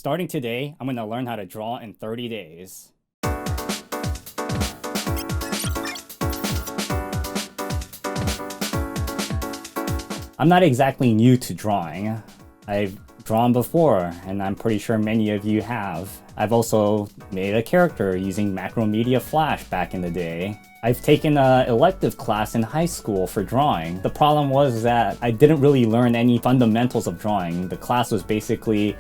Starting today, I'm going to learn how to draw in 30 days. I'm not exactly new to drawing. I've drawn before, and I'm pretty sure many of you have. I've also made a character using Macromedia Flash back in the day. I've taken an elective class in high school for drawing. The problem was that I didn't really learn any fundamentals of drawing. The class was basically,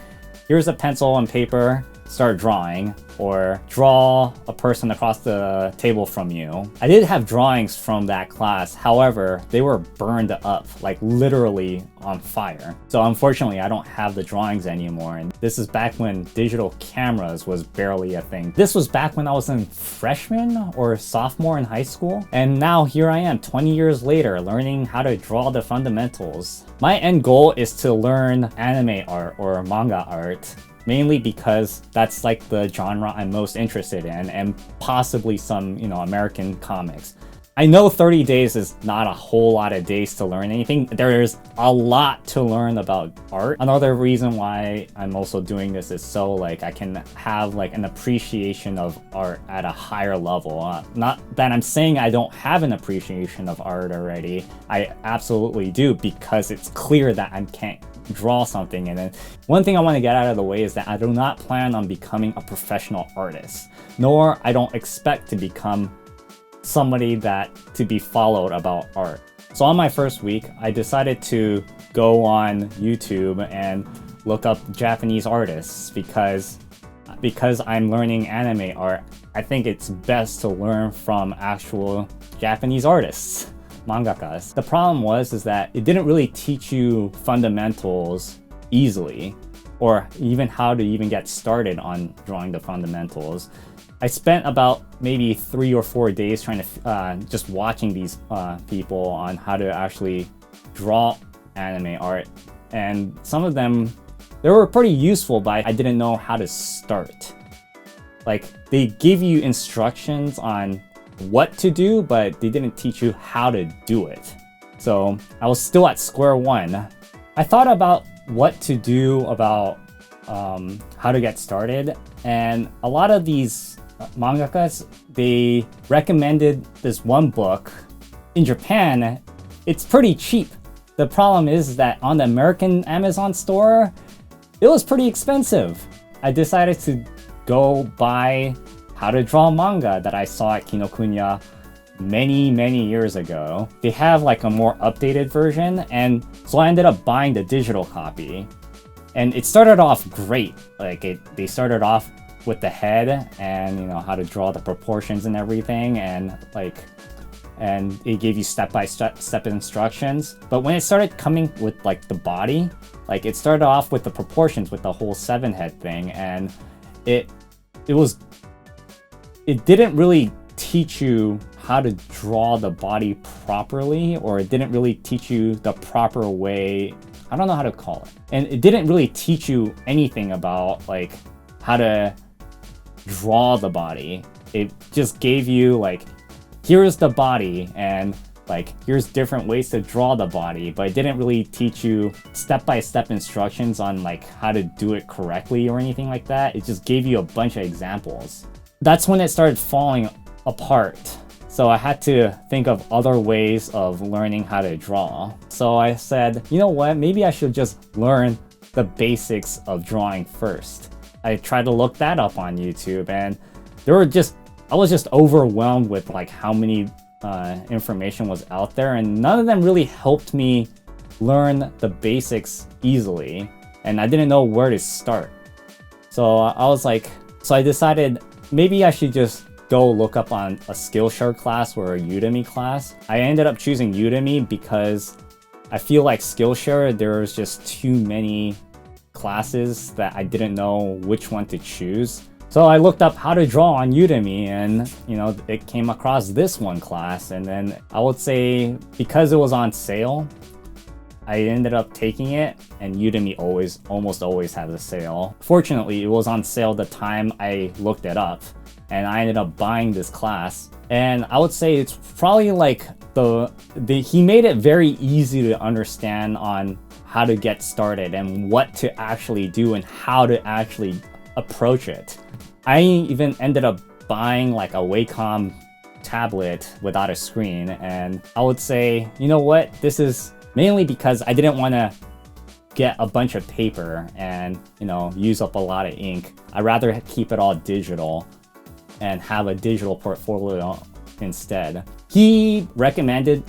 here's a pencil and paper, start drawing, or draw a person across the table from you. I did have drawings from that class, however, they were burned up, like literally on fire. So unfortunately, I don't have the drawings anymore, and this is back when digital cameras was barely a thing. This was back when I was in freshman or sophomore in high school, and now here I am 20 years later learning how to draw the fundamentals. My end goal is to learn anime art or manga art, mainly because that's like the genre I'm most interested in, and possibly some, American comics. I know 30 days is not a whole lot of days to learn anything. There's a lot to learn about art. Another reason why I'm also doing this is so I can have an appreciation of art at a higher level. Not that I'm saying I don't have an appreciation of art already. I absolutely do, because it's clear that I can't draw something. And then one thing I want to get out of the way is that I do not plan on becoming a professional artist, nor I don't expect to become somebody to be followed about art. So on my first week, I decided to go on YouTube and look up Japanese artists because I'm learning anime art. I think it's best to learn from actual Japanese artists, mangakas. The problem is that it didn't really teach you fundamentals easily, or even how to even get started on drawing the fundamentals. I spent about maybe 3 or 4 days trying to just watching these people on how to actually draw anime art, and some of them, they were pretty useful, but I didn't know how to start. They give you instructions on what to do, but they didn't teach you how to do it. So I was still at square one. I thought about what to do about how to get started, and a lot of these mangakas, they recommended this one book. In Japan, it's pretty cheap. The problem is that on the American Amazon store, it was pretty expensive. I decided to go buy How to Draw Manga that I saw at Kinokuniya many years ago. They have a more updated version, and so I ended up buying the digital copy. And it started off great. They started off with the head and how to draw the proportions and everything, and it gave you step-by-step instructions. But when it started coming with the body, it started off with the proportions with the whole 7-head thing, and it didn't really teach you how to draw the body properly, or it didn't really teach you the proper way. I don't know how to call it. And it didn't really teach you anything about how to draw the body. It just gave you here's the body, and here's different ways to draw the body, but it didn't really teach you step-by-step instructions on how to do it correctly or anything like that. It just gave you a bunch of examples. That's when it started falling apart. So I had to think of other ways of learning how to draw. So I said, you know what, maybe I should just learn the basics of drawing first. I tried to look that up on YouTube, and I was just overwhelmed with how many information was out there, and none of them really helped me learn the basics easily, and I didn't know where to start. So I decided maybe I should just go look up on a Skillshare class or a Udemy class. I ended up choosing Udemy because I feel like Skillshare, there's just too many classes that I didn't know which one to choose. So I looked up how to draw on Udemy, and it came across this one class, and then I would say because it was on sale, I ended up taking it, and Udemy almost always has a sale. Fortunately, it was on sale the time I looked it up, and I ended up buying this class. And I would say it's probably he made it very easy to understand on how to get started and what to actually do and how to actually approach it. I even ended up buying like a Wacom tablet without a screen, and I would say, you know what, this is mainly because I didn't want to get a bunch of paper and, you know, use up a lot of ink. I'd rather keep it all digital and have a digital portfolio instead. He recommended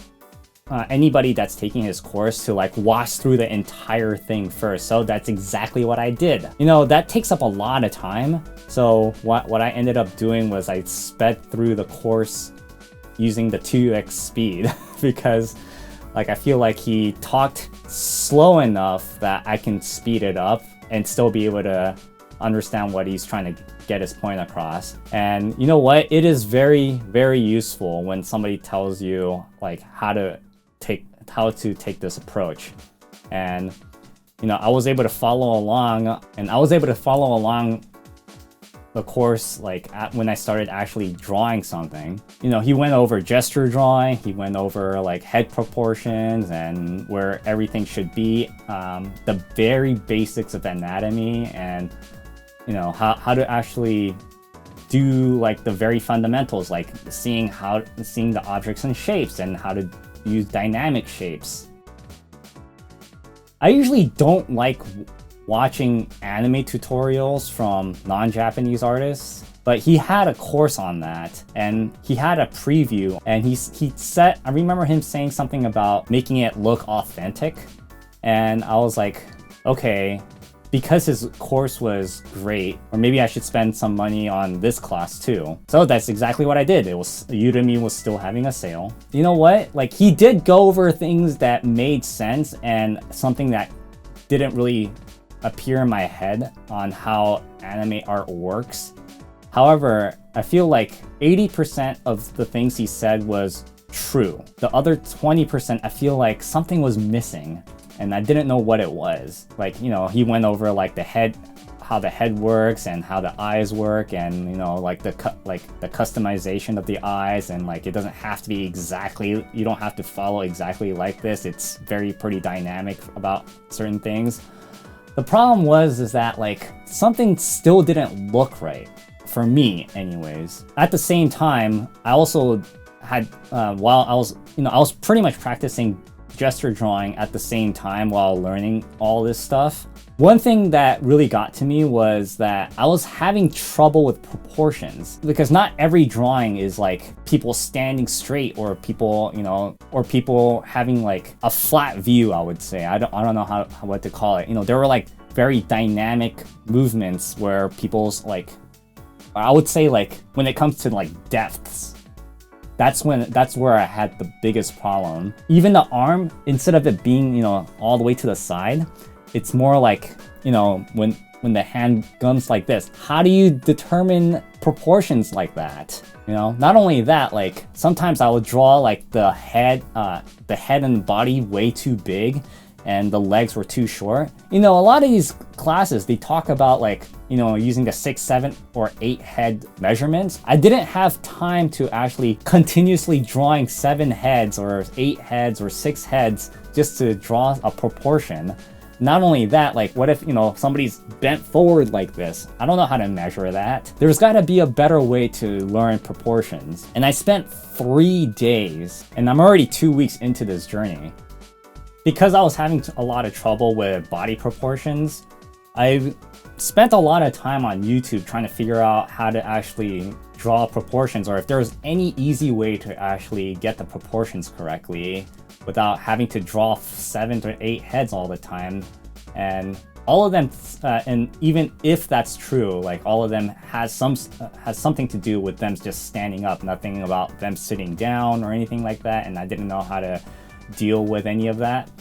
anybody that's taking his course to like watch through the entire thing first. So that's exactly what I did. You know, that takes up a lot of time. So what I ended up doing was I sped through the course using the 2x speed because like I feel like he talked slow enough that I can speed it up and still be able to understand what he's trying to get his point across. And you know what? It is very, very useful when somebody tells you like how to take this approach. And you know, I was able to follow along the course like when I started actually drawing something. You know, he went over gesture drawing, he went over like head proportions and where everything should be, the very basics of anatomy, and you know, how to actually do like the very fundamentals, like seeing the objects and shapes and how to use dynamic shapes. I usually don't like watching anime tutorials from non-Japanese artists, but he had a course on that and he had a preview, and he said, I remember him saying something about making it look authentic, and I was like, okay, because his course was great, or maybe I should spend some money on this class too. So that's exactly what I did. Udemy was still having a sale. You know what? Like, he did go over things that made sense and something that didn't really appear in my head on how anime art works. However, I feel like 80% of the things he said was true. The other 20%, I feel like something was missing, and I didn't know what it was. Like, you know, he went over like the head, how the head works and how the eyes work, and you know, like the customization of the eyes, and like it doesn't have to be exactly, you don't have to follow exactly like this. It's pretty dynamic about certain things. The problem is that like something still didn't look right for me anyways. At the same time, I also had while I was pretty much practicing gesture drawing at the same time while learning all this stuff. One thing that really got to me was that I was having trouble with proportions, because not every drawing is like people standing straight, or people, you know, or people having like a flat view, I would say. I don't know what to call it. You know, there were like very dynamic movements where people's like, I would say like when it comes to like depths, that's where I had the biggest problem. Even the arm, instead of it being, you know, all the way to the side, it's more like, you know, when the hand comes like this, how do you determine proportions like that? You know, not only that, like sometimes I would draw like the head and body way too big, and the legs were too short. You know, a lot of these classes, they talk about like, you know, using the 6, 7, or 8 head measurements. I didn't have time to actually continuously drawing 7 heads or 8 heads or 6 heads just to draw a proportion. Not only that, like what if, you know, somebody's bent forward like this? I don't know how to measure that. There's gotta be a better way to learn proportions. And I spent 3 days, and I'm already 2 weeks into this journey. Because I was having a lot of trouble with body proportions, I spent a lot of time on YouTube trying to figure out how to actually draw proportions, or if there's any easy way to actually get the proportions correctly without having to draw 7 to 8 heads all the time. And all of them, and even if that's true, like all of them has something to do with them just standing up, nothing about them sitting down or anything like that. And I didn't know how to deal with any of that.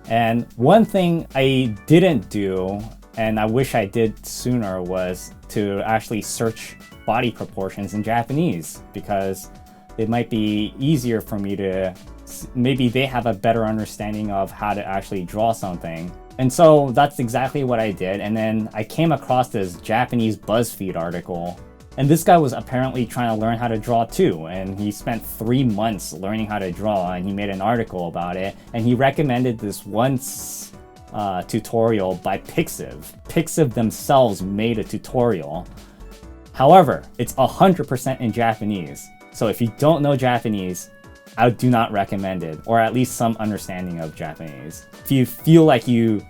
And one thing I didn't do, and I wish I did sooner, was to actually search body proportions in Japanese, because it might be easier for me to, maybe they have a better understanding of how to actually draw something. And so that's exactly what I did. And then I came across this Japanese BuzzFeed article, and this guy was apparently trying to learn how to draw too, and he spent 3 months learning how to draw, and he made an article about it, and he recommended this one tutorial by Pixiv. Pixiv themselves made a tutorial. However, it's 100% in Japanese. So if you don't know Japanese, I do not recommend it, or at least some understanding of Japanese. If you feel like you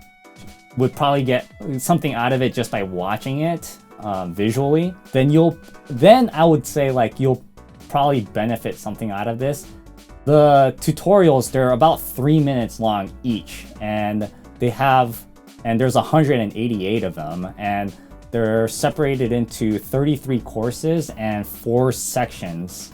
would probably get something out of it just by watching it visually, then I would say like you'll probably benefit something out of this. The tutorials, they're about 3 minutes long each, and there's 188 of them, and they're separated into 33 courses and 4 sections.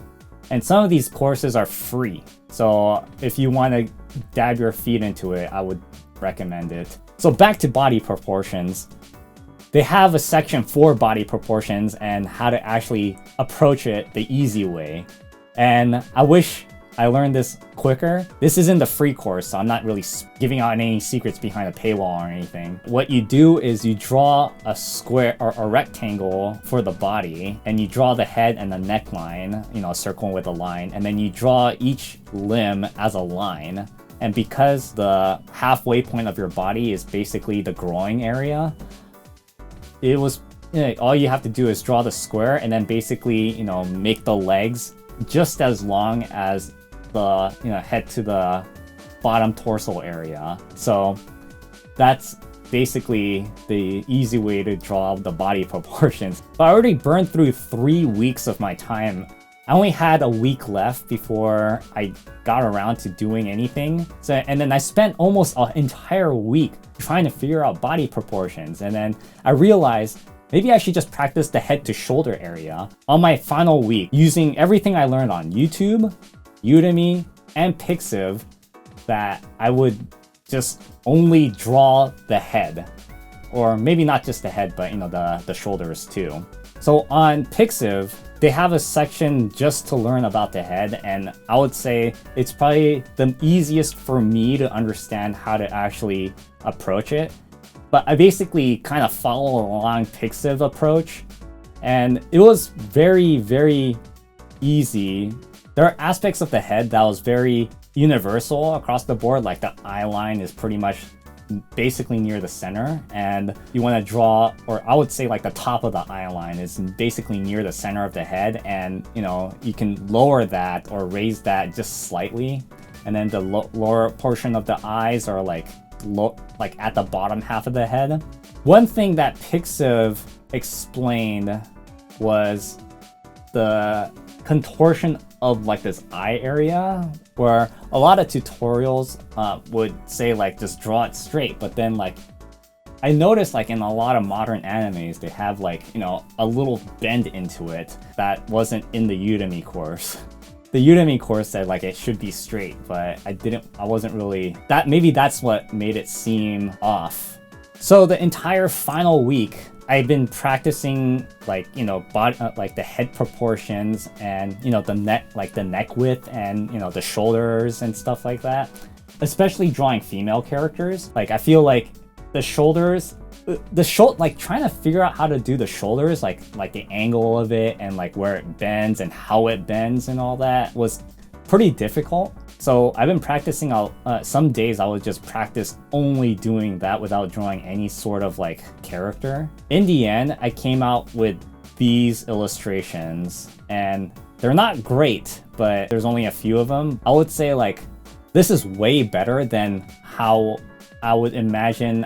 And some of these courses are free. So if you want to dab your feet into it, I would recommend it. So back to body proportions. They have a section for body proportions and how to actually approach it the easy way. And I wish I learned this quicker. This isn't the free course, so I'm not really giving out any secrets behind a paywall or anything. What you do is you draw a square or a rectangle for the body, and you draw the head and the neckline, a circle with a line, and then you draw each limb as a line. And because the halfway point of your body is basically the groin area, all you have to do is draw the square and then basically, make the legs just as long as the head to the bottom torso area. So that's basically the easy way to draw the body proportions. But I already burned through 3 weeks of my time. I only had a week left before I got around to doing anything. And then I spent almost an entire week trying to figure out body proportions. And then I realized maybe I should just practice the head to shoulder area on my final week using everything I learned on YouTube, Udemy, and Pixiv, that I would just only draw the head. Or maybe not just the head, but the shoulders too. So on Pixiv, they have a section just to learn about the head, and I would say it's probably the easiest for me to understand how to actually approach it. But I basically kind of follow along Pixiv approach, and it was very, very easy. There are aspects of the head that was very universal across the board, like the eye line is pretty much basically near the center, and you want to draw, or I would say like the top of the eye line is basically near the center of the head, and you can lower that or raise that just slightly, and then the lower portion of the eyes are like at the bottom half of the head. One thing that Pixiv explained was the contortion of like this eye area, where a lot of tutorials would say like just draw it straight, but then like I noticed like in a lot of modern animes they have like a little bend into it that wasn't in the Udemy course. The Udemy course said like it should be straight, but I wasn't really maybe that's what made it seem off. So the entire final week I've been practicing like body like the head proportions and the neck width and the shoulders and stuff like that. Especially drawing female characters. Like I feel like the shoulders, like trying to figure out how to do the shoulders, like the angle of it and like where it bends and how it bends and all that was pretty difficult. So I've been practicing some days I would just practice only doing that without drawing any sort of like character. In the end, I came out with these illustrations, and they're not great, but there's only a few of them. I would say like this is way better than how I would imagine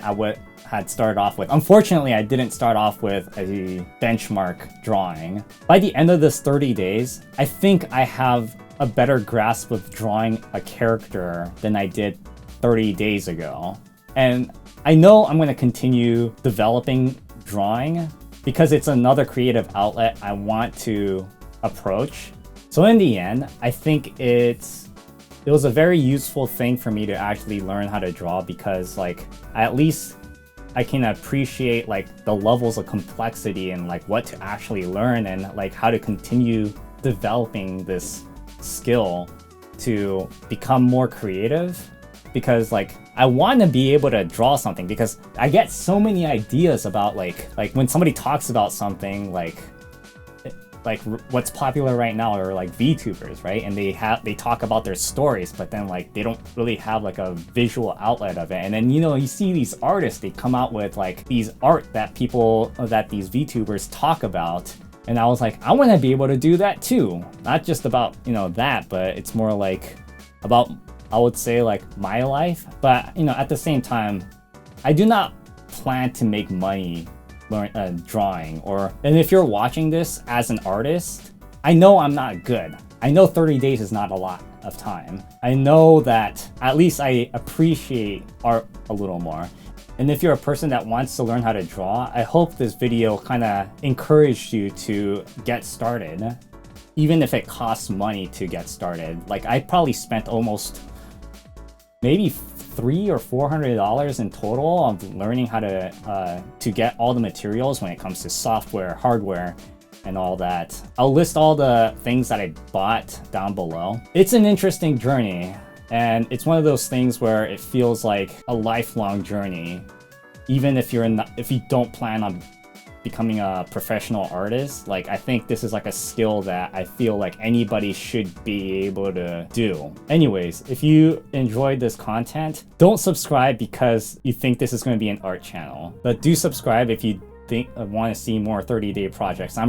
had started off with. Unfortunately, I didn't start off with a benchmark drawing. By the end of this 30 days, I think I have a better grasp of drawing a character than I did 30 days ago. And I know I'm going to continue developing drawing because it's another creative outlet I want to approach. So in the end, I think it was a very useful thing for me to actually learn how to draw, because like at least I can appreciate like the levels of complexity and like what to actually learn and like how to continue developing this skill to become more creative. Because like I want to be able to draw something, because I get so many ideas about like when somebody talks about something, like like what's popular right now are like VTubers, right? And they talk about their stories, but then like they don't really have like a visual outlet of it. And then, you know, you see these artists, they come out with like these art that these VTubers talk about. And I was like, I want to be able to do that too. Not just about, you know, that, but it's more like about, I would say, like my life. But, you know, at the same time, I do not plan to make money drawing. And if you're watching this as an artist, I know I'm not good. I know 30 days is not a lot of time. I know that at least I appreciate art a little more. And if you're a person that wants to learn how to draw, I hope this video kind of encouraged you to get started, even if it costs money to get started. Like I probably spent almost maybe $300 or $400 in total on learning how to get all the materials when it comes to software, hardware, and all that. I'll list all the things that I bought down below. It's an interesting journey. And it's one of those things where it feels like a lifelong journey, even if if you don't plan on becoming a professional artist. Like I think this is like a skill that I feel like anybody should be able to do. Anyways, if you enjoyed this content, don't subscribe because you think this is going to be an art channel, but do subscribe if you want to see more 30-day projects. I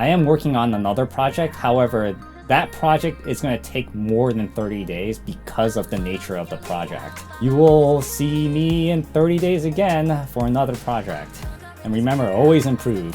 am working on another project. However, that project is going to take more than 30 days because of the nature of the project. You will see me in 30 days again for another project. And remember, always improve.